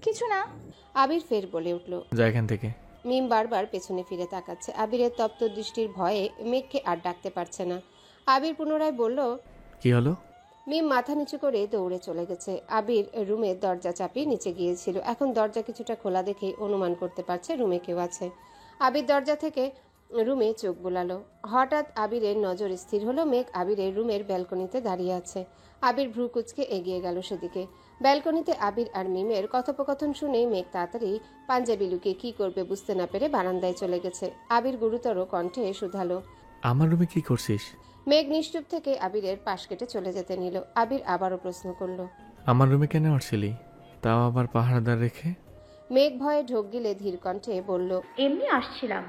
কিছু না। আবির ফের বলে উঠল, যা এখান থেকে। মিম বারবার পেছনে ফিরে তাকাচ্ছে। আবিরের তপ্ত দৃষ্টির ভয়ে মেঘকে আর ডাকতে পারছে না। আবির পুনরায় বলল, কি হলো? মিম মাথা নিচু করে দৌড়ে চলে গেছে। আবির রুমের দরজা চাপিয়ে নিচে গিয়েছিল। এখন দরজা কিছুটা খোলা দেখেই অনুমান করতে পারছে রুমে কেউ আছে। আবির দরজা থেকে রুমে চোখ বোলালো। হঠাৎ আবিরের নজর স্থির হলো মেঘ আবিরের রুমের ব্যালকনিতে দাঁড়িয়ে আছে। আবির ভ্রু কুঁচকে এগিয়ে গেল সেদিকে। ব্যালকনিতে আবির আর মিমের কথোপকথন শুনে মেঘ তাড়াতাড়ি পাঞ্জাবি লুকিয়ে কি করবে বুঝতে না পেরে বারান্দায় চলে গেছে। আবির গুরুতর কণ্ঠে শুধালো, আমার রুমে কি করছিস? মেঘ নিশ্চুপ থেকে আবিরের পাশ কেটে চলে যেতে নিল। আবির আবারও প্রশ্ন করল, আমার রুমে কেন আসছিলি, তাও আবার পাহারাদার রেখে? মেঘ ভয়ে ঢোক গিলে ধীর কণ্ঠে বলল, এমনি আসছিলাম।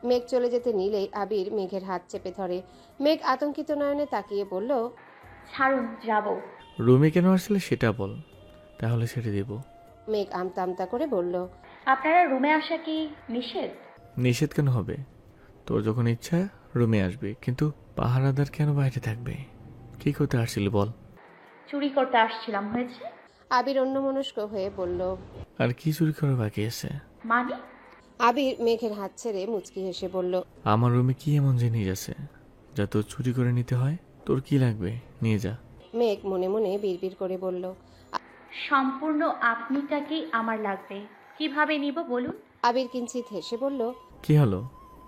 মেঘ চলে যেতে নিলেই আবির মেঘের হাত চেপে ধরে। মেঘ আতঙ্কিত নয়নে তাকিয়ে বলল, ছাড়ুন, যাব। রুমে কেন আসলে সেটা বল, তাহলে ছেড়ে দেব। মেঘ আমতা আমতা করে বলল, আপনারা রুমে আসা কি নিষেধ? নিষেধ কেন হবে? তোর যখন ইচ্ছা রুমে আসবি, কিন্তু পাহারাদার কেন বাইরে থাকবে? কি করতে আসছিলি বল? চুরি করতে আসছিলাম, হয়েছে? আবির অন্যমনস্ক হয়ে বলল। আর কি চুরি করা বাকি আছে? মানে? আবির মেঘের হাত ছেড়ে মুচকি হেসে বলল, আমার রুমে কি এমন জিনিস আছে যা তোর চুরি করে নিতে হয়? তোর কি লাগবে নিয়ে যা। মেঘ মনে মনে বিড়বিড় করে বলল, সম্পূর্ণ আপনিটাকেই আমার লাগবে। কিভাবে নিব বলুন? আবির কিঞ্চিত হেসে বলল। কি হলো,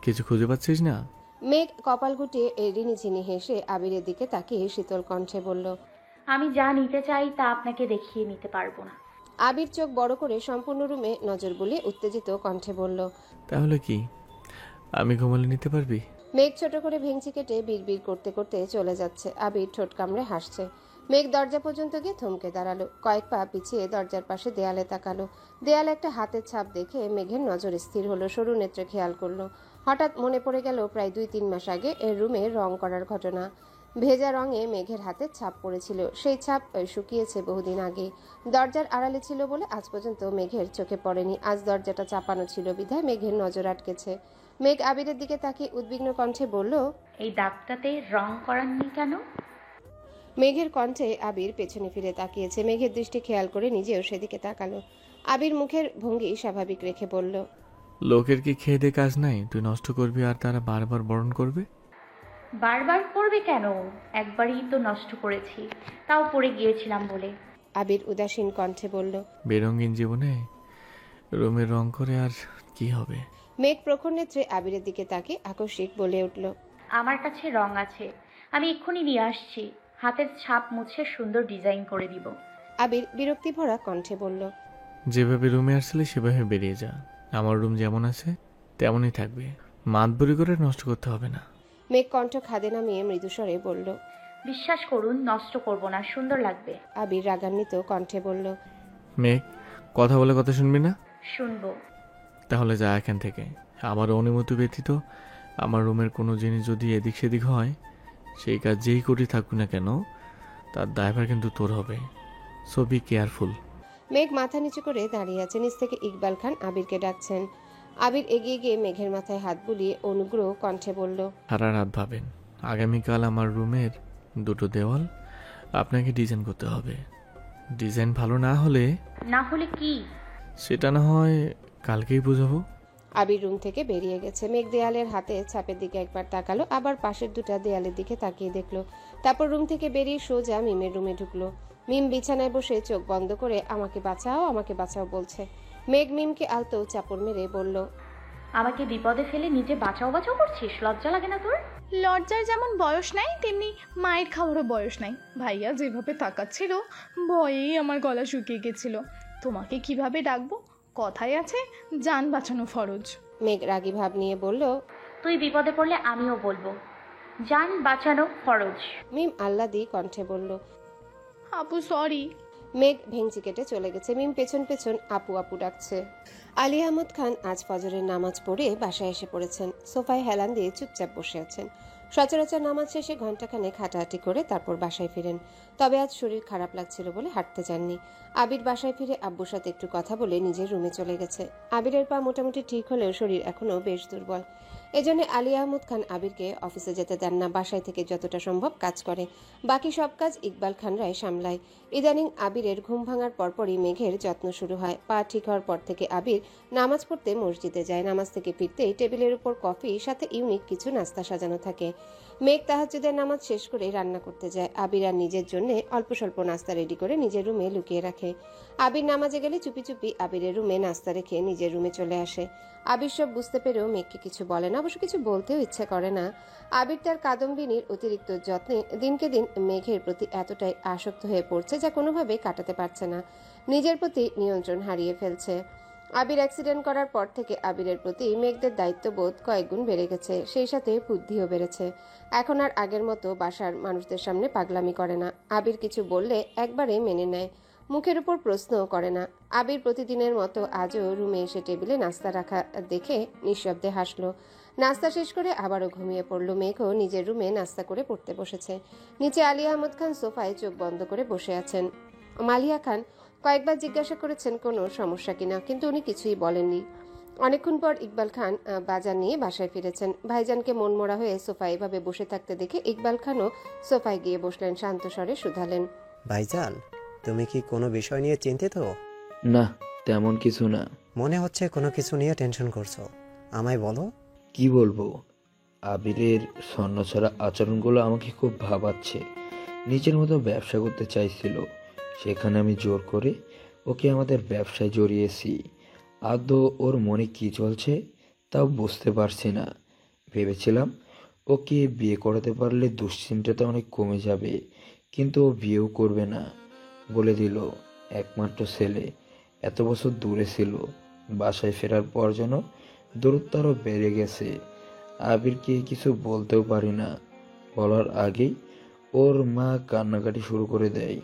কিছু খুঁজে পাচ্ছিস না? মেঘ কপাল গুটিয়ে রিনি ঝিনি হেসে আবিরের দিকে তাকিয়ে শীতল কণ্ঠে বলল, আমি যা নিতে চাই তা আপনাকে দেখিয়ে নিতে পারবো না। আবির চোখ বড় করে সম্পূর্ণ রুমে নজর বুলিয়ে উত্তেজিত কণ্ঠে বলল, তাহলে কি আমি ঘুমালে নিতে পারবি? মেঘ ছোট করে ভেঙচি কেটে বিড়বিড় করতে করতে চলে যাচ্ছে। আবির ঠোঁট কামড়ে হাসছে। মেঘ দরজা পর্যন্ত গিয়ে থমকে দাঁড়ালো। কয়েক পা পিছিয়ে দরজার পাশে দেয়ালে তাকালো। দেয়ালে একটা হাতের ছাপ দেখে মেঘের নজর স্থির হলো। সরু নেত্রে খেয়াল করলো। হঠাৎ মনে পড়ে গেল প্রায় 2-3 মাস আগে এর রুমে রং করার ঘটনা। ভেজা রঙে মেঘের হাতের ছাপ পড়েছিল। সেই ছাপ শুকিয়েছে বহুদিন আগে। দরজার আড়ালে ছিল বলে আজ পর্যন্ত মেঘের চোখে পড়েনি। আজ দরজাটা চাপানো ছিল বিধায় মেঘের নজর আটকেছে। মেঘ আবিরের দিকে তাকিয়ে উদ্বিগ্ন কণ্ঠে বলল, এই দাগটাতে রং করাননি কেন? মেঘের কণ্ঠে আবির পেছনে ফিরে তাকিয়েছে। মেঘের দৃষ্টি খেয়াল করে নিজেও সেদিকে তাকালো। আবির মুখের ভঙ্গি স্বাভাবিক রেখে বলল, লোকের কি খেয়ে দে কাজ নাই, তুই নষ্ট করবি আর তারা বারবার বরণ করবে? বারবার করবে কেন? একবারই তো নষ্ট করেছি, তাও পড়ে গিয়েছিলাম বলে। আবির উদাসীন কণ্ঠে বলল। বেরঙ্গিন জীবনে রুমে রং করে আর কি হবে? মেঘ প্রখর নেত্রে আবিরের দিকে তাকিয়ে আকস্মিক বলে উঠল, আমার কাছে রং আছে, আমি এক্ষুনি নিয়ে আসছি। হাতের ছাপ মুছে সুন্দর ডিজাইন করে দিব। আবির বিরক্তি ভরা কণ্ঠে বলল, যেভাবে রুমে আসলে সেভাবে বেরিয়ে যা। আমার রুম যেমন আছে তেমনই থাকবে, মাতবরি করে নষ্ট করতে হবে না। মেঘ কণ্ঠ খাদে নামিয়ে মৃদুস্বরে বলল, বিশ্বাস করুন, নষ্ট করব না, সুন্দর লাগবে। আবির রাগান্বিত কণ্ঠে বলল, মেঘ, কথা বলে কথা শুনবি না? শুনবো। তাহলে যা এখান থেকে। আমার অনুমতি ব্যতীত আমার রুমের কোনো জিনিস যদি এদিক সেদিক হয়, সেই কাজ যেই করি থাকুক না কেন, তার দায়ভার কিন্তু তোর হবে। So be careful. মেঘ মাথা নিচু করে দাঁড়িয়ে আছে। নিচ থেকে ইকবাল খান আবিরকে ডাকছেন। আবির এগিয়ে গিয়ে মেঘের মাথায় হাত বুলিয়ে অনুগ্রহ কণ্ঠে বলল, সারা রাত ভাবেন, আগামীকাল আমার রুমের দুটো দেওয়াল আপনাকে ডিজাইন করতে হবে। ডিজাইন ভালো না হলে না হলে কি? সেটা না হয় কালকেই বুঝাবো। আবির রুম থেকে বেরিয়ে গেছে। মেঘ দেয়ালের হাতে ছাপের দিকে একবার তাকালো, আবার পাশের দুটা দেয়ালের দিকে তাকিয়ে দেখলো। তারপর রুম থেকে বেরিয়ে সোজা মিমের রুমে ঢুকলো। মিম বিছানায় বসে চোখ বন্ধ করে আমাকে বাঁচাও আমাকে বাঁচাও বলছে। মেঘ মিমকে আলতো চাপড় মেরে বলল, আমাকে বিপদে ফেলে নিজে বাঁচাও বাঁচাও করছিস? লজ্জা লাগে না তোর? লজ্জার যেমন বয়স নাই তেমনি মায়ের খাওয়ারও বয়স নাই। ভাইয়া যেভাবে তাকাচ্ছিল ভয়েই আমার গলা শুকিয়ে গেছিল। তোমাকে কিভাবে ডাকবো? কথায় আছে জান বাঁচানো ফরজ। মেঘ রাগী ভাব নিয়ে বলল, তুই বিপদে পড়লে আমিও বলবো, জান বাঁচানো ফরজ। মিম আহ্লাদি কণ্ঠে বলল। আপু সরি। মেঘ ভেঙচি কেটে চলে গেছে। মিম পেছন পেছন আপু আপু ডাকছে। আলী আহমদ খান আজ ফজরের নামাজ পড়ে বাসায় এসে পড়েছেন। সোফায় হেলান দিয়ে চুপচাপ বসে আছেন। সচরাচর নামাজ শেষে ঘণ্টাখানেক হাঁটাহাঁটি করে তারপর বাসায় ফিরেন। তবে আজ শরীর খারাপ লাগছিল বলে হাঁটতে যাননি। আবির বাসায় ফিরে আব্বুর সাথে একটু কথা বলে নিজের রুমে চলে গেছে। আবিরের পা মোটামুটি ঠিক হলেও শরীর এখনো বেশ দুর্বল। এজন্য আলী আহমদ খান আবিরকে অফিসে যেতে দেন না, বাসায় থেকে যতটা সম্ভব কাজ করে। বাকি সব কাজ ইকবাল খানরাই সামলায়। ইদানিং আবিরের ঘুম ভাঙার পরপরই মেঘের যত্ন শুরু হয়। পা ঠিক হওয়ার পর থেকে আবির নামাজ পড়তে মসজিদে যায়। নামাজ থেকে ফিরতেই টেবিলের উপর কফি, সাথে ইউনিক কিছু নাস্তা সাজানো থাকে। মেঘ তাহাজ্জুদের নামাজ শেষ করে রান্না করতে যায়। আবির আর নিজের জন্য অল্প স্বল্প নাস্তা রেডি করে নিজের রুমে লুকিয়ে রাখে। আবির নামাজে গেলে চুপি চুপি আবিরের রুমে নাস্তা রেখে নিজের রুমে চলে আসে। আবির সব বুঝতে পেরেও মেঘকে কিছু বলে না, অবশ্য কিছু বলতেও ইচ্ছে করে না। আবির তার কাদম্বিনীর অতিরিক্ত যত্নে দিনকে দিন মেঘের প্রতি এতটাই আসক্ত হয়ে পড়ছে যা কোনোভাবে কাটাতে পারছে না। নিজের প্রতি নিয়ন্ত্রণ হারিয়ে ফেলছে। আবির অ্যাক্সিডেন্ট করার পর থেকে আবিরের প্রতি মেঘদের দায়িত্ববোধ কয়েকগুণ বেড়ে গেছে, সেই সাথে বুদ্ধিও বেড়েছে। এখন আর আগের মতো বাসার মানুষদের সামনে পাগলামি করে না। আবির কিছু বললে একবারে মেনে নেয়, মুখের উপর প্রশ্নও করে না। আবির প্রতিদিনের মতো আজও রুমে এসে টেবিলে নাস্তা রাখা দেখে নিঃশব্দে হাসলো। নাস্তা শেষ করে আবারও ঘুমিয়ে পড়ল। মেঘও নিজের রুমে নাস্তা করে পড়তে বসেছে। নিচে আলী আহমদ খান সোফায় চোখ বন্ধ করে বসে আছেন। মালিয়া খান কয়েকবার জিজ্ঞাসা করেছেন কোনো সমস্যা কিনা, কিন্তু উনি কিছুই বলেননি। অনেকক্ষণ পর ইকবাল খান বাজার নিয়ে বাসায় ফিরেছেন। ভাইজানকে মনমরা হয়ে সোফায় এভাবে বসে থাকতে দেখে ইকবাল খানও সোফায় গিয়ে বসলেন। শান্ত স্বরে শুধালেন, ভাইজান, তুমি কি কোনো বিষয় নিয়ে চিন্তিত? না, তেমন কিছু না। মনে হচ্ছে কোনো কিছু নিয়ে টেনশন করছো, আমায় বলো। কি বলবো, আবিরের ছন্নছাড়া আচরণগুলো আমাকে খুব ভাবাচ্ছে। নিজের মতো ব্যবসা করতে চাইছিল, সেখানে আমি জোর করে ওকে আমাদের ব্যবসায় জড়িয়েছি। আদৌ ওর মনে কি চলছে তাও বুঝতে পারছি না। ভেবেছিলাম ওকে বিয়ে করাতে পারলে দুশ্চিন্তাটা অনেক কমে যাবে, কিন্তু ও বিয়েও করবে না বলে দিল। একমাত্র ছেলে, এত বছর দূরে ছিল, বাসায় ফেরার পর যেন দূরত্ব আরও বেড়ে গেছে। আবিরকে কিছু বলতেও পারি না, বলার আগেই ওর মা কান্নাকাটি শুরু করে দেয়।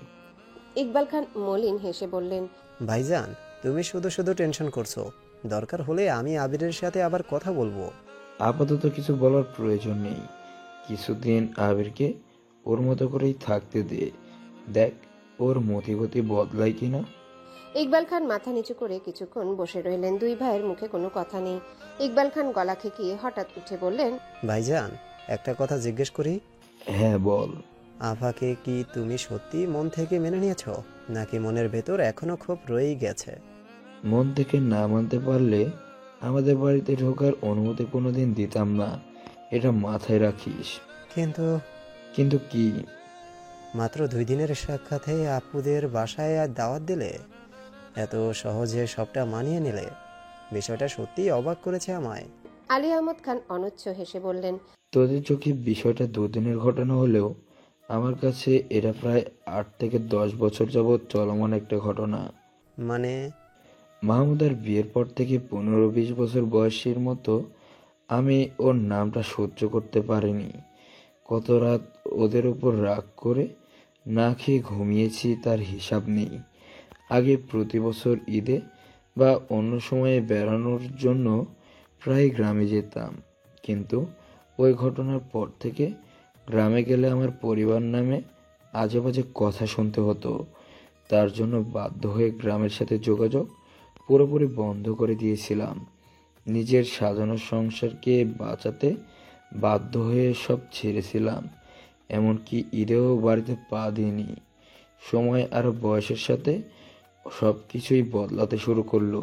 ইকবাল খান মলিন হেসে বললেন, ভাইজান, তুমি শুধু শুধু টেনশন করছো। দরকার হলে আমি আবিরের সাথে আবার কথা বলবো। আপাতত কিছু বলার প্রয়োজন নেই, কিছুদিন আবিরকে ওর মতো করেই থাকতে দে, দেখ ওর মতিগতি বদলায় কিনা। ইকবাল খান মাথা নিচু করে কিছুক্ষণ বসে রইলেন। দুই ভাইয়ের মুখে কোনো কথা নেই। ইকবাল খান গলা খেকিয়ে হঠাৎ উঠে বললেন, ভাইজান, একটা কথা জিজ্ঞেস করি। হ্যাঁ বল। আফাকে কি তুমি সত্যি মন থেকে মেনে নিয়েছো, নাকি মনের ভেতর এখনো ক্ষোভ রয়েই গেছে? মন থেকে না মানতে পারলে আমাদের বাড়িতে ঢোকার অনুমতি কোনোদিন দিতাম না, এটা মাথায় রাখিস। কিন্তু কি? মাত্র 2 দিনের সাক্ষাতে আপুদের বাসায় আর দাওয়াত দিলে, এত সহজে সবটা মানিয়ে নিলে, বিষয়টা সত্যিই অবাক করেছে আমায়। আলী আহমদ খান অনচ্ছ হেসে বললেন, তোদের চোখে বিষয়টা দুদিনের ঘটনা হলেও আমার কাছে এটা প্রায় 8 থেকে 10 বছর যাবৎ চলমান একটা ঘটনা। মানে? মাহমুদার বিয়ের পর থেকে 15-20 বছর বয়সের মতো আমি ওর নামটা সহ্য করতে পারিনি। কত রাত ওদের উপর রাগ করে না খেয়ে ঘুমিয়েছি তার হিসাব নেই। আগে প্রতি বছর ঈদে বা অন্য সময়ে বেড়ানোর জন্য প্রায় গ্রামে যেতাম, কিন্তু ওই ঘটনার পর থেকে গ্রামে গেলে আমার পরিবার নামে আজে বাজে কথা শুনতে হতো। তার জন্য বাধ্য হয়ে গ্রামের সাথে যোগাযোগ পুরোপুরি বন্ধ করে দিয়েছিলাম। নিজের সাজানো সংসারকে বাঁচাতে বাধ্য হয়ে সব ছেড়েছিলাম, এমনকি ঈদেও বাড়িতে পা দিইনি। সময় আর বয়সের সাথে সব কিছুই বদলাতে শুরু করলো,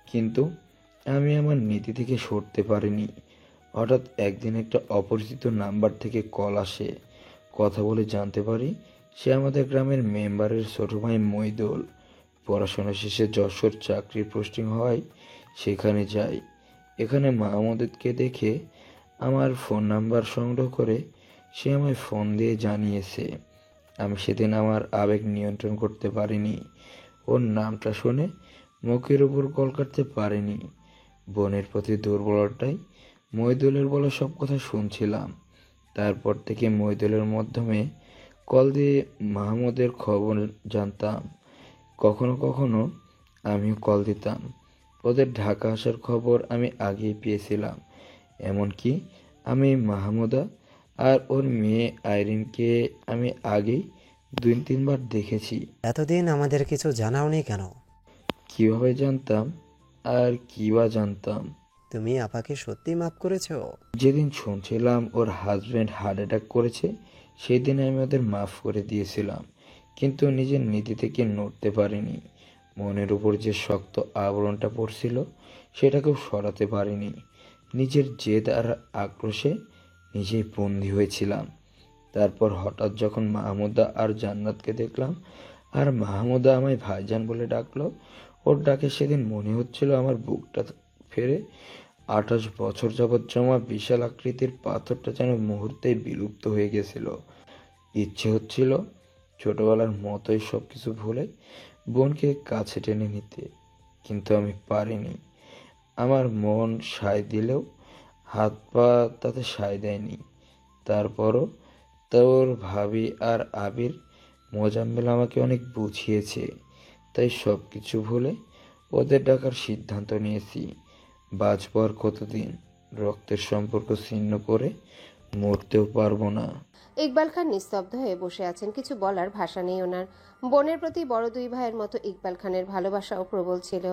কিন্তু আমি আমার নীতি থেকে সরতে পারিনি। হঠাৎ একদিন একটা অপরিচিত নাম্বার থেকে কল আসে। কথা বলে জানতে পারি সে আমাদের গ্রামের মেম্বারের ছোট ভাই মইদুল। পড়াশোনা শেষে যশোর চাকরির পোস্টিং হয়, সেখানে যাই। এখানে মাহমুদকে দেখে আমার ফোন নাম্বার সংগ্রহ করে সে আমায় ফোন দিয়ে জানিয়েছে। আমি সেদিন আমার আবেগ নিয়ন্ত্রণ করতে পারিনি। ওর নামটা শুনে মুখের উপর কল কাটতে পারিনি। বোনের প্রতি দুর্বলতাই মইদুলের বলা সব কথা শুনছিলাম। তারপর থেকে মইদুলের মাধ্যমে কল দিয়ে মাহমুদের খবর জানতাম। কখনো কখনো আমিও কল দিতাম। ওদের ঢাকা আসার খবর আমি আগেই পেয়েছিলাম। এমনকি আমি মাহমুদা আর ওর মেয়ে আইরিনকে আমি আগেই 2-3 বার দেখেছি। এতদিন আমাদের কিছু জানাওনি কেন? কিভাবে জানতাম আর কি বা জানতাম? তুমি আপাকে সত্যি মাফ করেছো? যেদিন শুনছিলাম ওর হাজব্যান্ড হার্ট অ্যাটাক করেছে, সেই দিন আমি ওদের মাফ করে দিয়েছিলাম, কিন্তু নিজের নীতি থেকে নড়তে পারিনি। মনের উপর যে শক্ত আবরণটা পড়ছিল সেটাকেও সরাতে পারিনি। নিজের জেদ আর আক্রোশে নিজেই বন্দী হয়েছিলাম। তারপর হঠাৎ যখন মাহমুদা আর জান্নাতকে দেখলাম, আর মাহমুদা আমায় ভাইজান বলে ডাকলো, ওর ডাকে সেদিন মনে হচ্ছিল আমার বুকটা ফেরে 28 বছর যাবৎ জমা বিশাল আকৃতির পাথরটা যেন মুহূর্তেই বিলুপ্ত হয়ে গেছিল। ইচ্ছে হচ্ছিল ছোটবেলার মতোই সব কিছু ভুলে বোনকে কাছে টেনে নিতে, কিন্তু আমি পারিনি। আমার মন সায় দিলেও হাত পা তাতে সায় দেয়নি। তারপরও তোর ভাবি আর আবির, মোজাম্মেল আমাকে অনেক বুঝিয়েছে, তাই সব কিছু ভুলে ওদের ডাকার সিদ্ধান্ত নিয়েছি। বাঁচব আর কতদিন? রক্তের সম্পর্ক ছিন্ন করে মরতেও পারবো না। ইকবাল খান নিস্তব্ধ হয়ে বসে আছেন, কিছু বলার ভাষা নেই ওনার। বোনের প্রতি বড় দুই ভাইয়ের মতো ইকবাল খানের ভালোবাসাও প্রবল ছিল।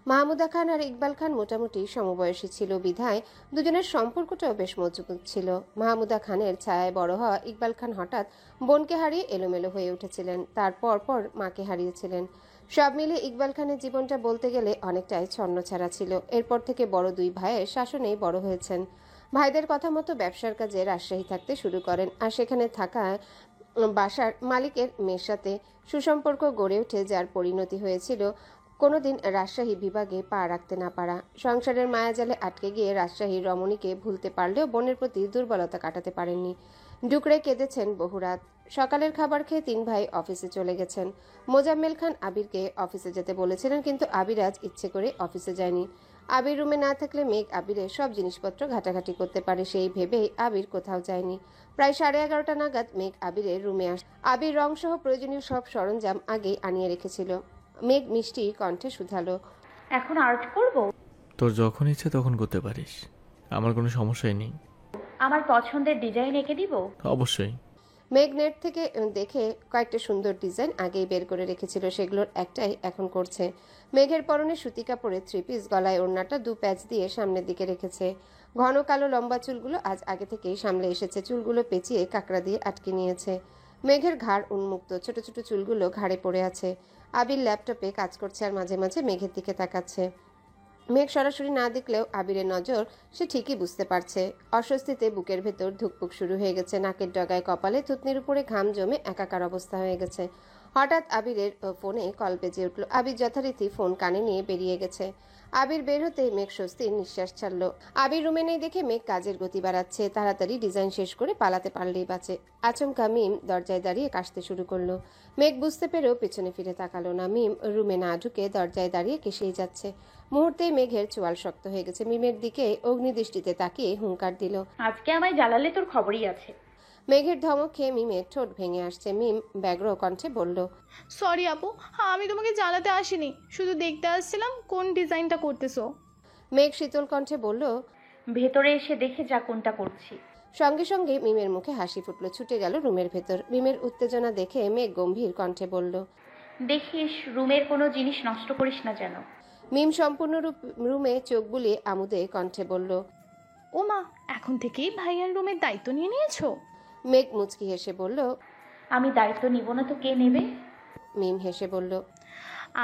মাহমুদা খান আর ইকবাল খান মোটামুটি সমবয়সী ছিল বিধায় দুজনের সম্পর্কটাও বেশ মজবুত ছিল। মাহমুদা খানের ছায়ায় বড় হওয়া ইকবাল খান হঠাৎ বোনকে হারিয়ে এলোমেলো হয়ে উঠেছিলেন, তারপর পর মাকে হারিয়েছিলেন। সব মিলে ইকবাল খানের জীবনটা বলতে গেলে অনেকটাই ছন্নছাড়া ছিল। এরপর থেকে বড় দুই ভাইয়ের শাসনেই বড় হয়েছেন। ভাইদের কথা মতো ব্যবসার কাজে রাজশাহী থাকতে শুরু করেন, আর সেখানে থাকা বাসার মালিকের মেয়ের সাথে সুসম্পর্ক গড়ে ওঠে, যার পরিণতি হয়েছিল কোনোদিন রাজশাহী বিভাগে পা রাখতে না পারা। সংসারের মায়াজালে আটকে গিয়ে রাজশাহীর রমণীকে ভুলতে পারলেও বোনের প্রতি দুর্বলতা কাটাতে পারেননি। ডুকরে কেঁদেছেন বহু রাত। সকালের খাবার খেয়ে তিন ভাই অফিসে চলে গেছেন। মোজাম্মেল খান আবিরকে অফিসে যেতে বলেছিলেন, কিন্তু আবির আজ ইচ্ছে করে অফিসে যায়নি। আবির রুমে না থাকলে মেঘ আবিরের সব জিনিসপত্র ঘাটাঘাটি করতে পারে, সেই ভেবেই আবির কোথাও যায়নি। প্রায় 11:30 নাগাদ মেঘ আবিরের রুমে আসে। আবির রং সহ প্রয়োজনীয় সব সরঞ্জাম আগেই আনিয়ে রেখেছিল। মেঘ মিষ্টি কণ্ঠে শুধালো, এখন আর্ট করব? তোর যখন ইচ্ছে তখন করতে পারিস, আমার কোনো সমস্যাই নেই। আমার পছন্দের ডিজাইন এঁকে দিব? অবশ্যই। মেঘ নেট থেকে দেখে কয়েকটা সুন্দর ডিজাইন আগেই বের করে রেখেছিল, সেগুলোর একটাই এখন করছে। মেঘের পরনে সুতি কাপড়ে 3 পিস, গলায় ওড়নাটা 2 প্যাচ দিয়ে সামনের দিকে রেখেছে। ঘন কালো লম্বা চুলগুলো আজ আগে থেকেই সামলে এসেছে, চুলগুলো পেঁচিয়ে কাকড়া দিয়ে আটকে নিয়েছে। মেঘের ঘাড় উন্মুক্ত, ছোট ছোট চুলগুলো ঘাড়ে পড়ে আছে। আবির ল্যাপটপে কাজ করছে আর মাঝে মাঝে মেঘের দিকে তাকাচ্ছে। মেঘ সরাসরি না দেখলেও আবিরের নজর সে ঠিকই বুঝতে পারছে। অস্বস্তিতে বুকের ভেতর ধুকপুক শুরু হয়ে গেছে, নাকের ডগায় কপালে থুতনির উপরে ঘাম জমে একাকার অবস্থা হয়ে গেছে। হঠাৎ আবিরের ফোনে কল বেজে উঠল। আবির যথারীতি ফোন কানে নিয়ে বেরিয়ে গেছে। আবির বের হতে মেঘ স্বস্তির নিঃশ্বাস ছাড়ল। আবির রুমে নেই দেখে মেঘ কাজের গতি বাড়াচ্ছে, তাড়াতাড়ি ডিজাইন শেষ করে পালাতে পারলেই বাঁচে। আচমকা মিম দরজায় দাঁড়িয়ে কাশতে শুরু করলো। মেঘ বুঝতে পেরেও পেছনে ফিরে তাকালো না। মিম রুমে না ঢুকে দরজায় দাঁড়িয়ে কেসেই যাচ্ছে। মুহূর্তেই মেঘের চোয়াল শক্ত হয়ে গেছে। মিমের দিকে অগ্নিদৃষ্টিতে তাকিয়ে হুঙ্কার দিল, আজকে আমায় জ্বালালে তোর খবরই আছে। মেঘের ধমক খেয়ে মিমের ঠোঁট ভেঙে আসছে। মিম ব্যগ্র কণ্ঠে বলল, সরি আপু, আমি তোমাকে জ্বালাতে আসিনি, শুধু দেখতে আসছিলাম কোন ডিজাইনটা করতেছো। মেঘ শীতল কণ্ঠে বলল, ভেতরে এসে দেখে যা কোনটা করছি। সঙ্গে সঙ্গে মিমের মুখে হাসি ফুটল, ছুটে গেল রুমের ভেতর। মিমের উত্তেজনা দেখে মেঘ গম্ভীর কণ্ঠে বলল, দেখিস রুমের কোনো জিনিস নষ্ট করিস না যেন। মিম সম্পূর্ণ রুমে চোখ বুলিয়ে আমুদে কণ্ঠে বলল, ও মা, এখন থেকেই ভাইয়ার রুমের দায়িত্ব নিয়ে নিয়েছো? মেঘ মুচকি হেসে বলল, আমি দায়িত্ব নিব না তো কে নেবে? মিম হেসে বলল,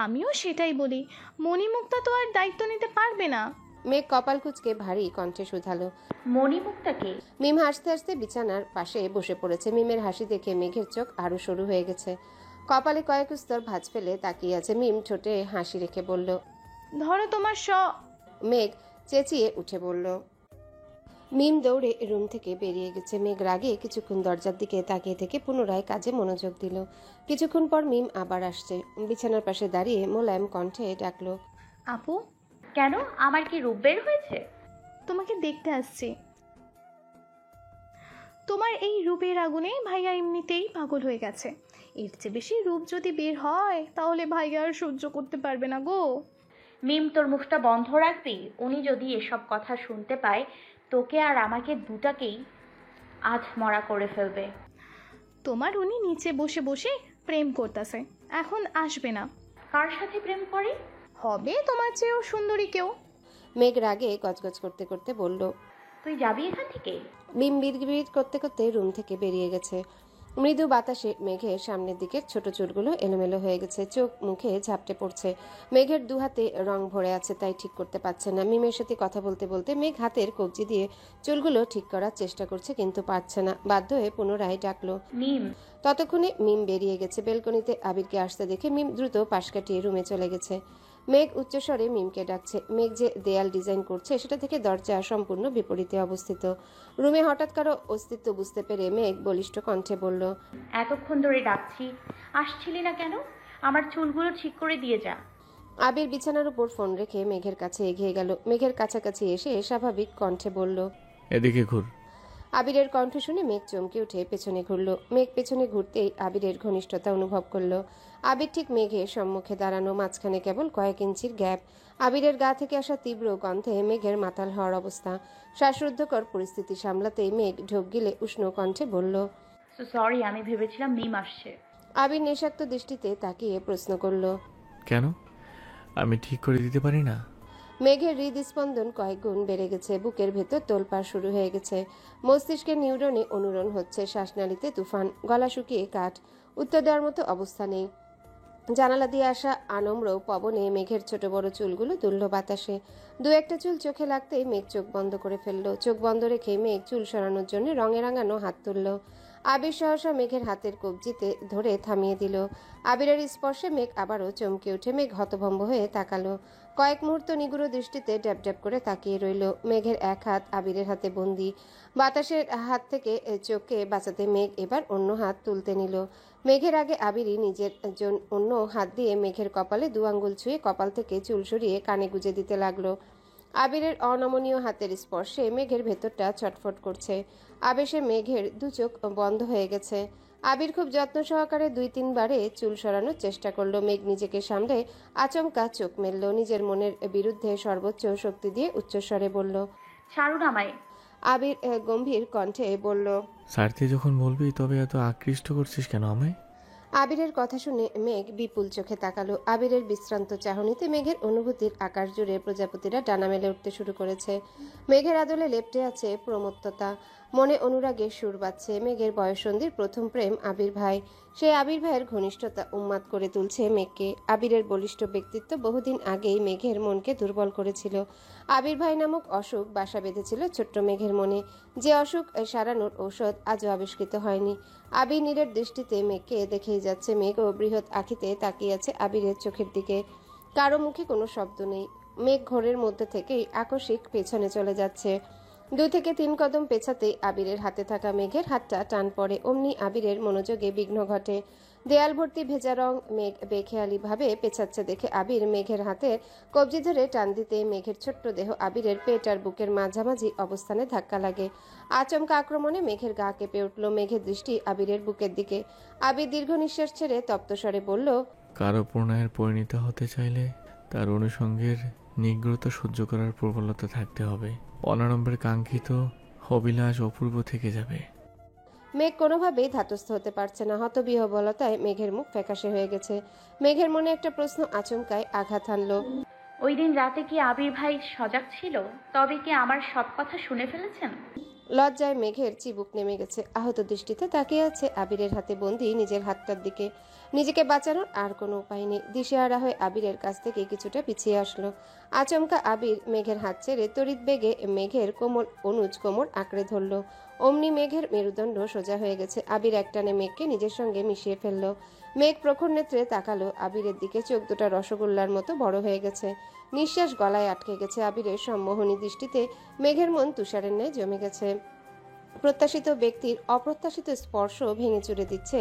আমিও সেটাই বলি, মণিমুক্তা তো আর দায়িত্ব নিতে পারবে না। মেঘ কপাল কুঁচকে ভারী কণ্ঠে শুধালো। মণিমুক্তাকে? মিম হাসতে হাসতে বিছানার পাশে বসে পড়েছে। মিমের হাসি দেখে মেঘের চোখ আরো সরু হয়ে গেছে। কপালে কয়েক স্তর ভাঁজ ফেলে তাকিয়ে আছে। মিম ঠোঁটে হাসি রেখে বলল, ধরো তোমার মেঘ চেঁচিয়ে উঠে বলল। মিম দৌড়ে রুম থেকে বেরিয়ে গেছে। মেঘ রাগে কিছুক্ষণ দরজার দিকে তাকিয়ে থেকে পুনরায় কাজে মনোযোগ দিল। কিছুক্ষণ পর মিম আবার আসছে। বিছানার পাশে দাঁড়িয়ে মোলায়েম কণ্ঠে ডাকলো, আপু, কেন? আমার কি রূপ বের হয়েছে? তোমাকে দেখতে আসছি। তোমার এই রূপের আগুনে ভাইয়া এমনিতেই পাগল হয়ে গেছে, এর চেয়ে বেশি রূপ যদি বের হয় তাহলে ভাইয়া আর সহ্য করতে পারবে না গো। মিম, তোর মুখটা বন্ধ রাখবি? উনি যদি এসব কথা শুনতে পায়, তোকে আর আমাকে দুটাকেই আধ মরা করে ফেলবে। তোমার উনি নিচে বসে বসে প্রেম করতেছে, এখন আসবে না। কার সাথে প্রেম করে? হবে তোমার চেয়েও সুন্দরী কেউ। মেঘ রাগে গজগজ করতে করতে বলল। তুই যাবি এখান থেকে? মিম বিড়বিড় করতে করতে রুম থেকে বেরিয়ে গেছে। মৃদু বাতাসে মেঘের সামনের দিকের ছোট চুলগুলো এলোমেলো হয়ে গেছে, চোখ মুখে ঝাপটে পড়ছে। মেঘের দুহাতে রং ভরে আছে, তাই ঠিক করতে পারছে না। মিমের সাথে কথা বলতে বলতে মেঘ হাতের কবজি দিয়ে চুলগুলো ঠিক করার চেষ্টা করছে, কিন্তু পারছে না। বাধ্য হয়ে পুনরায় ডাকলো। মিম। ততক্ষণে মিম বেরিয়ে গেছে। বেলকনিতে আবিরকে আসতে দেখে মিম দ্রুত পাশ কাটিয়ে রুমে চলে গেছে। মেঘ উচ্চস্বরে মিমকে ডাকছে। মেঘ যে দেয়াল ডিজাইন করছে সেটা থেকে দরজা সম্পূর্ণ বিপরীতে অবস্থিত। রুমে হঠাৎ কারো অস্তিত্ব বুঝতে পেরে মেঘ বলিষ্ঠ কণ্ঠে বলল। এতক্ষণ ধরে ডাকছি, আসছিলি না কেন? আমার চুলগুলো ঠিক করে দিয়ে যা। আবির বিছানার উপর ফোন রেখে মেঘের কাছে এগিয়ে গেল। মেঘের কাছাকাছি এসে স্বাভাবিক কণ্ঠে বলল। এদিকে ঘুর। আবিরের কণ্ঠ শুনে মেঘ চমকে উঠে পেছনে ঘুরল। মেঘ পেছনে ঘুরতেই আবিরের ঘনিষ্ঠতা অনুভব করল। আবির ঠিক মেঘের সম্মুখে দাঁড়ানো, মাঝখানে কেবল কয়েক ইঞ্চির গ্যাপ। আবিরের গা থেকে আসা তীব্র গন্ধে মেঘের মাতাল হওয়ার অবস্থা। শ্বাসরুদ্ধকর পরিস্থিতি সামলাতেই মেঘ ঢোক গিলে উষ্ণ কণ্ঠে বলল। সরি, আমি ভেবেছিলাম মিম আসছে। আবির নেশাক্ত দৃষ্টিতে তাকিয়ে প্রশ্ন করল। কেন? আমি ঠিক করে দিতে পারি না? মেঘের হৃদস্পন্দন কয়েক গুণ বেড়ে গেছে, বুকের ভেতর তোলপাড় শুরু হয়ে গেছে। মস্তিষ্কের নিউরনে অনুরণ হচ্ছে, শ্বাসনালীতে তুফান, গলা শুকিয়ে কাঠ। উত্তর দেওয়ার মতো অবস্থা নেই। জানালা দিয়ে আসা আনম্র পবনে মেঘের ছোট বড় চুলগুলো দুলল বাতাসে। দু একটা চুল চোখে লাগতেই মেঘ চোখ বন্ধ করে ফেলল। চোখ বন্ধ রেখে মেঘ চুল সরানোর জন্য রঙে রাঙানো হাত তুলল। আবির সহসা মেঘের হাতের কবজিতে ধরে থামিয়ে দিল। আবিরের স্পর্শে মেঘ আবারও চমকে উঠে মেঘ হতভম্ব হয়ে তাকালো। কয়েক মুহূর্ত নিগুড় দৃষ্টিতে ড্যাব ড্যাব করে তাকিয়ে রইল। মেঘের এক হাত আবিরের হাতে বন্দি। বাতাসের হাত থেকে চোখকে বাঁচাতে মেঘ এবার অন্য হাত তুলতে নিল। মেঘের আগে আবিরই নিজের অন্য হাত দিয়ে মেঘের কপালে 2 আঙ্গুল ছুঁয়ে কপাল থেকে চুল সরিয়ে কানে গুজে দিতে লাগলো। আবিরের অনমনীয় হাতের স্পর্শে মেঘের ভেতরটা ছটফট করছে। আবেশে মেঘের 2 চোখ বন্ধ হয়ে গেছে। আবির খুব যত্ন সহকারে 2-3 বারে চুল সরানোর চেষ্টা করলো। মেঘ নিজেকে সামলে আচমকা চোখ মেলল। নিজের মনের বিরুদ্ধে সর্বোচ্চ শক্তি দিয়ে উচ্চস্বরে বলল। ছাড়ুন আমায়। আবির গম্ভীর কণ্ঠে বলল। স্যারকে যখন বলবি তবে এত আকৃষ্ট করছিস কেন আমায়? আবিরের কথা শুনে মেঘ বিপুল চোখে তাকালো। আবিরের বিশ্রান্ত চাহনিতে মেঘের অনুভূতির আকাশ জুড়ে প্রজাপতিরা ডানা মেলে উঠতে শুরু করেছে। মেঘের আদলে লেপ্টে আছে প্রমত্ততা, মনে অনুরাগের সুর বাজছে। মেঘের বয়ঃসন্ধির প্রথম প্রেম আবির ভাই। সেই আবির ভাইয়ের ঘনিষ্ঠতা উন্মাদ করে তুলছে মেঘকে। আবিরের বলিষ্ঠ ব্যক্তিত্ব বহুদিন আগেই মেঘের মনকে দুর্বল করেছিল। আবির ভাই নামক অসুখ বাসা বেঁধেছিল ছোট্ট মেঘের মনে। যে অসুখ সারানোর ঔষধ আজও আবিষ্কৃত হয়নি। আবির নীরের দৃষ্টিতে মেঘকে দেখেই যাচ্ছে। মেঘও বৃহৎ আঁখিতে তাকিয়ে আছে আবিরের চোখের দিকে। কারো মুখে কোনো শব্দ নেই। মেঘ ঘোরের মধ্যে থেকেই আকস্মিক পেছনে চলে যাচ্ছে। 2 থেকে 3 কদম পেছাতেই আবিরের হাতে থাকা মেঘের হাতটা টান পড়ে। অমনি আবিরের মনোযোগে বিঘ্ন ঘটে। দেয়াল ভর্তি ভেজা রং। মেঘ বেখেয়ালি ভাবে পেছাচ্ছে দেখে আবির মেঘের হাতের কবজি ধরে টান দিতে মেঘের ছোট্ট দেহ আবিরের পেট আর বুকের মাঝামাঝি অবস্থানে ধাক্কা লাগে। আচমকা আক্রমণে মেঘের গা কেঁপে উঠল। মেঘের দৃষ্টি আবিরের বুকের দিকে। আবির দীর্ঘ নিঃশ্বাস ছেড়ে তপ্তস্বরে বলল। কারো প্রণয়ের পরিণত হতে চাইলে তার অনুষঙ্গের নিগ্রতা সহ্য করার প্রবলতা থাকতে হবে। অনারম্ভের কাঙ্ক্ষিত অভিলাষ অপূর্ব থেকে যাবে। মেঘ কোনোভাবেই ধাতস্থ হতে পারছে না। হতবিহ্বলতায় মেঘের মুখ ফ্যাকাশে হয়ে গেছে। মেঘের মনে একটা প্রশ্ন আচমকায় আঘাত হানল। ওই দিন রাতে কি আবির ভাই সজাগ ছিল? তবে কি আমার সব কথা শুনে ফেলেছেন? লজ্জায় মেঘের চিবুক নেমে গেছে। আহত দৃষ্টিতে তাকিয়ে আছে আবিরের হাতে বন্দি নিজের হাতটার দিকে। নিজেকে বাঁচানোর আর কোনো উপায় নেই। দিশেহারা হয়ে আবিরের কাছ থেকে কিছুটা পিছিয়ে আসলো। আচমকা আবির মেঘের হাত ছেড়ে তড়িৎ বেগে মেঘের কোমল অনুজ কোমর আঁকড়ে ধরল। অমনি মেঘের মেরুদণ্ড সোজা হয়ে গেছে। আবির একটানে মেঘকে নিজের সঙ্গে মিশিয়ে ফেলল। মেঘ প্রখর নেত্রে তাকালো আবিরের দিকে। চোখ দুটা রসগোল্লার মতো বড় হয়ে গেছে। নিঃশ্বাস গলায় আটকে গেছে। আবিরের সম্মোহনী দৃষ্টিতে মেঘের মন তুষারের ন্যায় জমে গেছে। প্রত্যাশিত ব্যক্তির অপ্রত্যাশিত স্পর্শ ভেঙে চুরে দিচ্ছে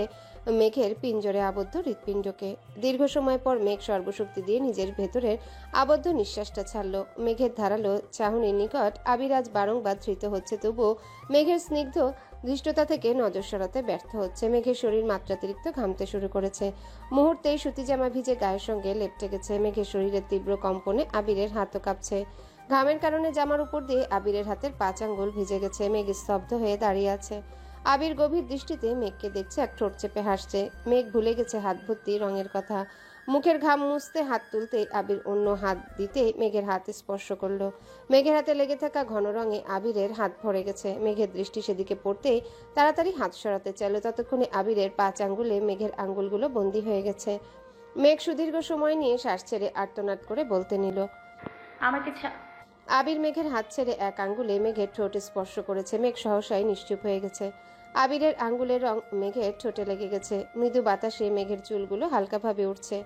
মেঘের পিঞ্জরে আবদ্ধ হৃৎপিণ্ডকে। দীর্ঘ সময় পর মেঘ সর্বশক্তি দিয়ে নিজের ভেতরের আবদ্ধ নিঃশ্বাসটা ছাড়ল। মেঘের ধারালো চাহনির নিকট আবির আজ বারংবার ধৃত হচ্ছে, তবুও মেঘের স্নিগ্ধ ধৃষ্টতা থেকে নজর সরাতে ব্যর্থ হচ্ছে। মেঘের শরীর মাত্রাতিরিক্ত ঘামতে শুরু করেছে। মুহূর্তেই সুতি জামা ভিজে গায়ের সঙ্গে লেপ্টে গেছে। মেঘের শরীরের তীব্র কম্পনে আবিরের হাতও কাঁপছে। ঘামের কারণে জামার উপর দিয়ে আবিরের হাতের 5 আঙ্গুল ভিজে গেছে। মেঘ স্তব্ধ হয়ে দাঁড়িয়ে আছে। আবির গভীর দৃষ্টিতে মেঘকে দেখছে, এক ঠোঁট চেপে হাসছে। মেঘ ভুলে গেছে হাত ভর্তি রঙের কথা। মুখের ঘাম মুছতে হাত তুলতে আবির অন্য হাত দিতে মেঘের হাত স্পর্শ করলো। মেঘের হাতে লেগে থাকা ঘন রঙে আবিরের হাত ভরে গেছে। মেঘের দৃষ্টি সেদিকে পড়তেই তাড়াতাড়ি হাত সরাতে চাইল। ততক্ষণে আবিরের 5 আঙ্গুলে মেঘের আঙ্গুলগুলো বন্দী হয়ে গেছে। মেঘ সুদীর্ঘ সময় নিয়ে শ্বাস ছেড়ে আর্তনাদ করে বলতে নিল। আমাকে আবির মেঘের হাত ছেড়ে এক আঙ্গুলে মেঘের ঠোঁট স্পর্শ করেছে। মেঘ সহসাই নিশ্চুপ হয়ে গেছে। আবিরের আঙ্গুলের রং মেঘের ঠোঁটে লেগে গেছে। মৃদু বাতাসে মেঘের চুলগুলো হালকাভাবে উঠছে।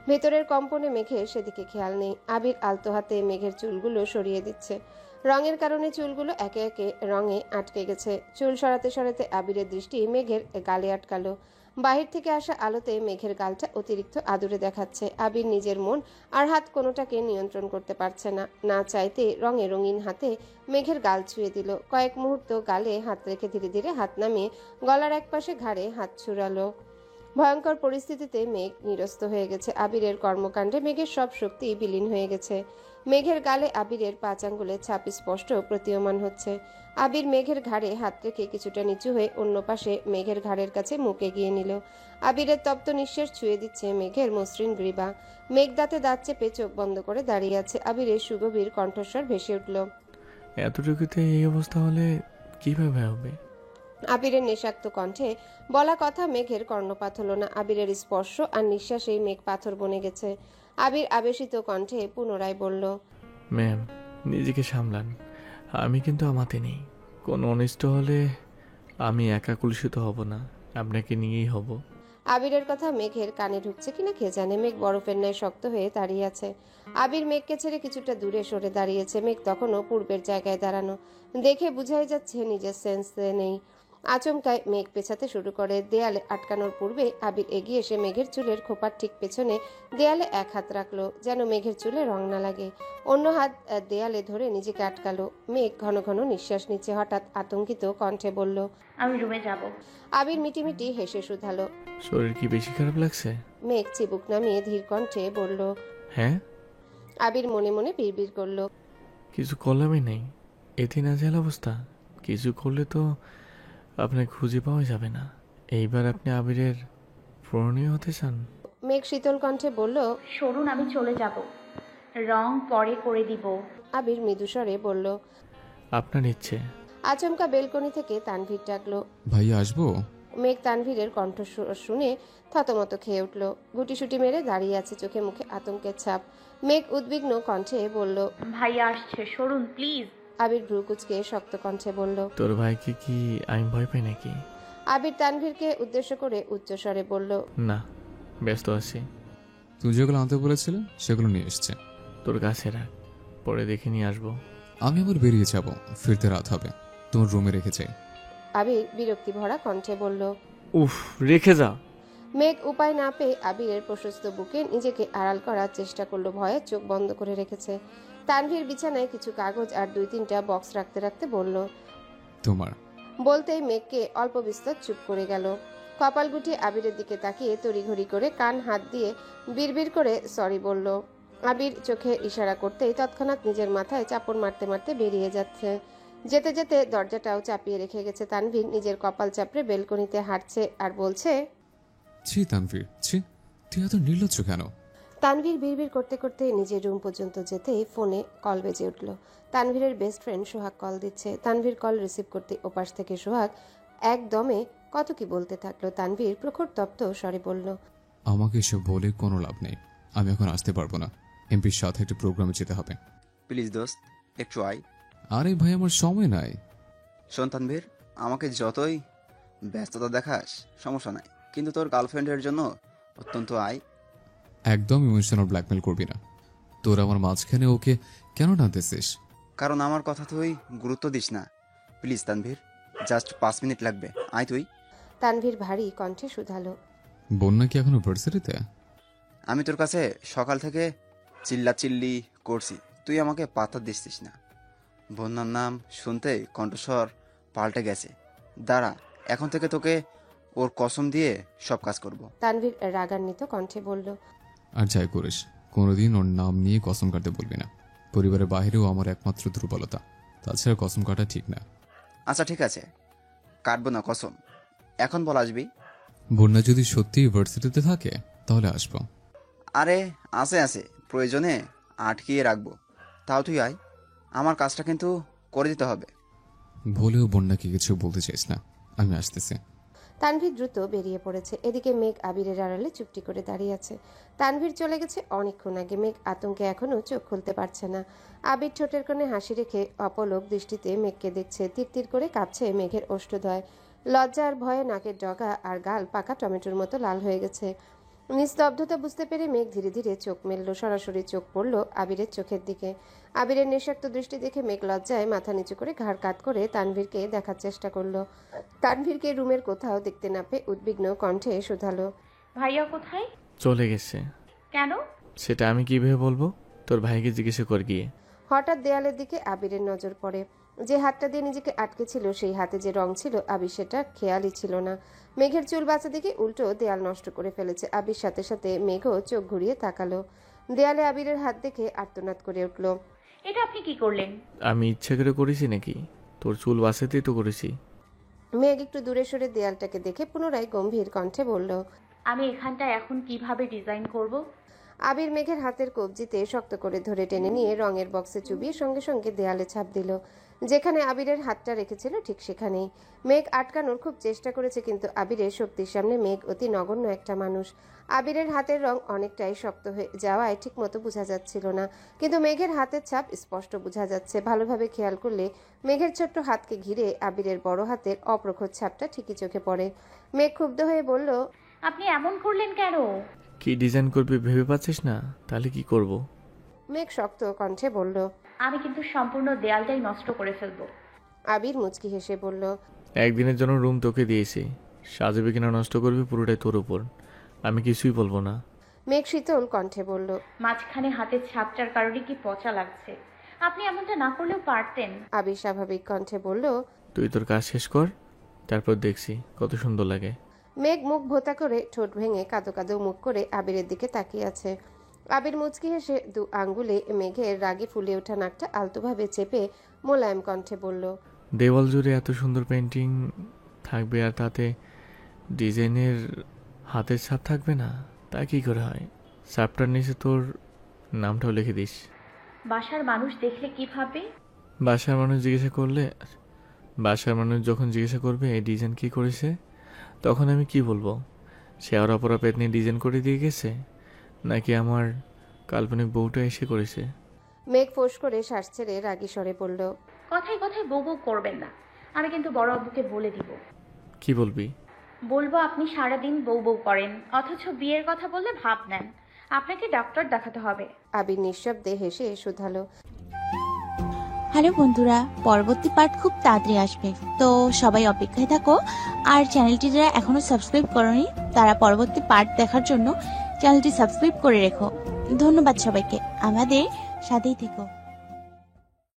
ভেতরের কম্পনে মেঘের সেদিকে খেয়াল নেই। আবির আলতো হাতে মেঘের চুলগুলো সরিয়ে দিচ্ছে। রঙের কারণে চুলগুলো একে একে রঙে আটকে গেছে। চুল সরাতে সরাতে আবিরের দৃষ্টি মেঘের গালে আটকালো। বাহির থেকে আসা আলোতে মেঘের গালটা অতিরিক্ত আদুরে দেখাচ্ছে। আবির নিজের মন আর হাত কোনোটাকে নিয়ন্ত্রণ করতে পারছে না। না চাইতে রঙে রঙিন হাতে মেঘের গাল ছুঁয়ে দিল। কয়েক মুহূর্ত গালে হাত রেখে ধীরে ধীরে হাত নামিয়ে গলার একপাশে ঘাড়ে হাত ছুড়ালো। ভয়ঙ্কর পরিস্থিতিতে মেঘ নিরস্ত হয়ে গেছে। আবিরের কর্মকাণ্ডে মেঘের সব শক্তি বিলীন হয়ে গেছে। মেঘের গালে আবিরের 5 আঙ্গুলের ছাপ স্পষ্ট প্রতীয়মান হচ্ছে। আবির মেঘের ঘাড়ে হাত রেখে কিছুটা নিচু হয়ে অন্য পাশে মেঘের ঘাড়ের কাছে মুখ এগিয়ে নিল। আবিরের তপ্ত নিঃশ্বাস ছুঁয়ে দিচ্ছে মেঘের মসৃণ গ্রীবা। মেঘ দাঁতে দাঁত চেপে চোখ বন্ধ করে দাঁড়িয়ে আছে। আবিরের সুগভীর কণ্ঠস্বর ভেসে উঠল। এতটুকুতে এই অবস্থা হলে কিভাবে হবে? আবিরের নেশাক্ত কণ্ঠে বলা কথা মেঘের কর্ণপাত হলো না। আবিরের স্পর্শ আর নিঃশ্বাসেই মেঘ পাথর বনে গেছে। আবির আবেশিত কণ্ঠে পুনরায় বলল। ম্যাম, নিজেকে সামলান। আমি কিন্তু আমাতে নেই। কোনো অনিষ্ট হলে আমি একা কলুষিত হব না, আপনাকে নিয়েই হব। আবিরের কথা মেঘের কানে ঢুকছে কিনা কে জানে। মেঘ বরফের ন্যায় শক্ত হয়ে দাঁড়িয়ে আছে। আবির মেঘকে ছেড়ে কিছুটা দূরে সরে দাঁড়িয়েছে। মেঘ তখনও পূর্বের জায়গায় দাঁড়ানো। দেখে বোঝাই যাচ্ছে নিজের সেন্সে নেই। আচমকায় মেঘ পেছাতে শুরু করে। দেয়ালে আটকানোর পূর্বে আবির এগিয়ে এসে মেঘের চুলের খোপার ঠিক পেছনে দেয়ালে এক হাত রাখলো, যেন মেঘের চুলে রং না লাগে। অন্য হাত দেয়ালে ধরে নিজেকে আটকালো। মেঘ ঘন ঘন নিঃশ্বাস নিচ্ছে। হঠাৎ আতঙ্কিত কণ্ঠে বলল। আমি রুমে যাব। আবির মিটিমিটি হেসে শুধালো। শরীর কি বেশি খারাপ লাগছে? মেঘ চিবুক নামিয়ে ধীর কণ্ঠে বলল। হ্যাঁ। আবির মনে মনে বিড়বিড় করলো। কিছু করলামই নেই। এতে নাজেহাল অবস্থা। কিছু করলে তো আপনাকে খুঁজে পাওয়া যাবে না। এইবার আপনি আবিরের পূরণীয় হতে চান? মেঘ শীতল কণ্ঠে বলল। সরুন, আমি চলে যাব। রং পরে করে দিব। আবির মৃদুস্বরে বলল। আপনার ইচ্ছে। আচমকা বেলকনি থেকে তানভীর ডাকলো। ভাইয়া আসবো? মেঘ তানভীরের কণ্ঠ শুনে থতমত খেয়ে উঠল। গুটিসুটি মেরে দাঁড়িয়ে আছে, চোখে মুখে আতঙ্কের ছাপ। মেঘ উদ্বিগ্ন কণ্ঠে বলল। ভাইয়া আসছে, সরুন প্লিজ। আবির ভ্রু কুচকে শক্ত কণ্ঠে বলল। তোর ভাইকে কি আমি ভয় পাই নাকি? আবির তানভীরকে উদ্দেশ্য করে উচ্চস্বরে বলল। না, ব্যস্ত আছি। তুই যেগুলো আনতে বলেছিলে সেগুলো নিয়ে এসছে। তোর কাছে রাখ, পরে দেখে নিয়ে আসবো। আমি আবার বেরিয়ে যাব, ফিরতে রাত হবে। তোমার রুমে রেখে যাই। আবির বিরক্তি ভরা কণ্ঠে বলল। উফ, রেখে যা। মেঘ উপায় না পেয়ে আবিরের প্রশস্ত বুকে নিজেকে আড়াল করার চেষ্টা করলো। ভয়ে চোখ বন্ধ করে রেখেছে। তানভীর বিছানায় কিছু কাগজ আর 2-3টা বক্স রাখতে রাখতে বলল। তোমার। বলতেই মেঘকে অল্প বিস্তর চুপ করে গেল। কপাল গুটিয়ে আবিরের দিকে তাকিয়ে তড়িঘড়ি করে কান হাত দিয়ে বিড়বিড় করে সরি বলল। আবির চোখে ইশারা করতেই তৎক্ষণাৎ নিজের মাথায় চাপড় মারতে মারতে বেরিয়ে যাচ্ছে। যেতে যেতে দরজাটাও চাপিয়ে রেখে গেছে। তানভীর নিজের কপাল চাপড়ে বেলকনিতে হাঁটছে আর বলছে। ছি তানভীর, ছি, তুই এত নির্লজ্জ কেন? তানভীর বিড়বিড় করতে করতে নিজের রুম পর্যন্ত যেতেই ফোনে কল বেজে উঠল। তানভীরের বেস্ট ফ্রেন্ড সোহাগ কল দিচ্ছে। তানভীর কল রিসিভ করতে ওপাশ থেকে সোহাগ একদমে কত কি বলতে থাকলো। তানভীর প্রখর তপ্ত স্বরে বলল। আমাকে এসব বলে কোনো লাভ নেই। আমি এখন আসতে পারবো না। এমপির সাথে একটা প্রোগ্রামে যেতে হবে। প্লিজ দোস্ত, একটু আয়। আরে ভাই, আমার সময় নাই। শোন তানভীর, আমাকে যতই ব্যস্ততা দেখাস সমস্যা নাই, কিন্তু তোর গার্লফ্রেন্ডের জন্য অত্যন্ত আয়। একদম ইমোশনাল ব্ল্যাকমেল করবি না। তোর আমার মাঝখানে ওকে কেন টানতেছিস? কারণ আমার কথা তুই গুরুত্ব দিস না। প্লিজ তানভীর, জাস্ট 5 মিনিট লাগবে, আয় তুই। তানভীর ভারী কণ্ঠে শুধালো। বন্যা কি এখনো ভার্সিটিতে? আমি তোর কাছে সকাল থেকে চিল্লাচিল্লি করছি, তুই আমাকে পাত্তা দিচ্ছিস না। বন্যার নাম শুনতেই কণ্ঠস্বর পাল্টে গেছে। দাঁড়া, এখন থেকে তোকে ওর কসম দিয়ে সব কাজ করব। তানভীর রাগান্বিত কণ্ঠে বলল। আর যাই করিস, কোনোদিন ওর নাম নিয়ে কসম কাটতে বলবি না। পরিবারের বাইরেও আমার একমাত্র দুর্বলতা। তাছাড়া কসম কাটা ঠিক না। আচ্ছা ঠিক আছে, কাটবো না কসম। এখন বল আসবি? বন্যা যদি সত্যিই ভার্সিটিতে থাকে তাহলে আসবো। আরে আছে প্রয়োজনে আটকিয়ে রাখবো। তাও তুই আয়, আমার কাজটা কিন্তু করে দিতে হবে। ভুলেও বন্যাকে কিছু বলতে চাইস না, আমি আসতেছি। তানভীর দ্রুত বেরিয়ে পড়েছে। এদিকে মেঘ আবিরের আড়ালে চুপটি করে দাঁড়িয়ে আছে। তানভীর চলে গেছে অনেকক্ষণ আগে। মেঘ আতঙ্কে এখনও চোখ খুলতে পারছে না। আবির ঠোঁটের কোণে হাসি রেখে অপলক দৃষ্টিতে মেঘকে দেখছে। তিরতির করে কাঁপছে মেঘের ওষ্ঠদ্বয়। লজ্জা আর ভয়ে নাকের ডগা আর গাল পাকা টমেটোর মতো লাল হয়ে গেছে। নিস্তব্ধতা বুঝতে পেরে মেঘ ধীরে ধীরে চোখ মেলল। সরাসরি চোখ পড়ল আবিরের চোখের দিকে। আবিরের নেশাক্ত দৃষ্টি দেখে মেঘ লজ্জায় মাথা নিচু করে ঘাড় কাত করে তানভীরকে দেখার চেষ্টা করলো। তানভীরকে রুমের কোথাও দেখতে না পেয়ে উদ্বিগ্ন কণ্ঠে শুধালো, ভাইয়া কোথায়? চলে গেছে। কেন? সেটা আমি কিভাবে বলবো? তোর ভাইকে জিজ্ঞেস কর গিয়ে। হঠাৎ দেয়ালের দিকে আবিরের নজর পড়ে। যে হাতটা দিয়ে নিজেকে আটকে ছিল সেই হাতে যে রং ছিল আবির সেটা খেয়ালই ছিল না। মেঘের চুল বাঁচা দিকে উল্টো দেয়াল নষ্ট করে ফেলেছে। আবির সাথে সাথে মেঘও চোখ ঘুরিয়ে তাকালো। দেয়ালে আবিরের হাত দেখে আর্তনাদ করে উঠল। এটা আপনি কি করলেন? আমি ইচ্ছে করে করেছি নাকি? তোর চুল বাঁচাতেই তো করেছি। মেঘ একটু দূরে সরে দেয়ালটাকে দেখে পুনরায় গম্ভীর কণ্ঠে বলল, আমি এখানটা এখন কিভাবে ডিজাইন করব? আবির মেঘের হাতের কবজিতে শক্ত করে ধরে টেনে নিয়ে রঙের বক্সে চুবিয়ে সঙ্গে সঙ্গে দেয়ালে ছাপ দিল। যেখানে আবিরের হাতটা রেখেছিল ঠিক সেখানেই। মেঘ আটকানোর খুব চেষ্টা করেছে, কিন্তু আবিরের শক্তির সামনে মেঘ অতি নগণ্য একটা মানুষ। আবিরের হাতের রং অনেকটাই শক্ত হয়ে যাওয়ায় ঠিকমতো বোঝা যাচ্ছিল না, কিন্তু মেঘের হাতের ছাপ স্পষ্ট বোঝা যাচ্ছে। ভালোভাবে খেয়াল করলে মেঘের ছোট্ট হাতকে ঘিরে আবিরের বড় হাতের অপ্রখর ছাপটা ঠিকই চোখে পড়ে। মেঘ ক্ষুব্ধ হয়ে বলল, আপনি এমন করলেন কেন? কি ডিজাইন করবি ভেবে পাচ্ছিস না? তাহলে কি করব? মেঘ শক্ত কণ্ঠে বলল। আমি কিন্তু সম্পূর্ণ দেয়ালটাই নষ্ট করে ফেলবো। আবির মুচকি হেসে বলল, একদিনের জন্য রুম তোকে দিয়েছি, সাজাবে কিনা নষ্ট করবি পুরোটাই তোর উপর, আমি কিছুই বলবো না। মেঘ শীতল কণ্ঠে বলল, মাঝখানে হাতের ছাপটার কারণে কি পচা লাগছে। আপনি এমনটা না করলেও পারতেন। আবির স্বাভাবিক কণ্ঠে বলল, তুই তোর কাজ শেষ কর, তারপর দেখছি কত সুন্দর লাগে। মেঘ মুখ ভোতা করে ঠোঁট ভেঙে কাঁদো কাঁদো মুখ করে আবিরের দিকে তাকিয়ে আছে। আবির মুচকি হেসে দু আঙ্গুলে মেঘের রাগে ফুলে ওঠা নাকটা আলতোভাবে চেপে মোলায়েম কণ্ঠে বলল, দেওয়াল জুড়ে এত সুন্দর পেন্টিং থাকবে আর তাতে ডিজাইনের হাতের ছাপ থাকবে না? তা কি করে হয়? ছাপটার নিচে তোর নামটাও লিখে দিস। বাসার মানুষ দেখলে কি ভাবে? বাসার মানুষ যখন জিজ্ঞাসা করবে এই ডিজাইন কি করেছে, তখন আমি কি বলবো? সে আর অপরা পেতনি ডিজাইন করে দিয়ে গেছে, নাকি আমার কাল্পনিক বউটা এসে করেছে? মেঘ ফোঁস করে শ্বাস ছেড়ে রাগী স্বরে বলল, কথায় কথায় বউ বউ করবেন না। আমি কিন্তু বড় আব্বুকে বলে দিব। কি বলবি? বলবো আপনি সারাদিন বউ বউ করেন, অথচ বিয়ের কথা বললে ভাব নেন। আপনাকে ডক্টর দেখাতে হবে। আবির নিঃশব্দে হেসে শুধালো, হ্যালো বন্ধুরা, পরবর্তী পার্ট খুব তাড়াতাড়ি আসবে, তো সবাই অপেক্ষায় থাকো। আর চ্যানেলটি যারা এখনো সাবস্ক্রাইব করনি তারা পরবর্তী পার্ট দেখার জন্য চ্যানেলটি সাবস্ক্রাইব করে রেখো। ধন্যবাদ সবাইকে, আমাদের সাথেই থেকো।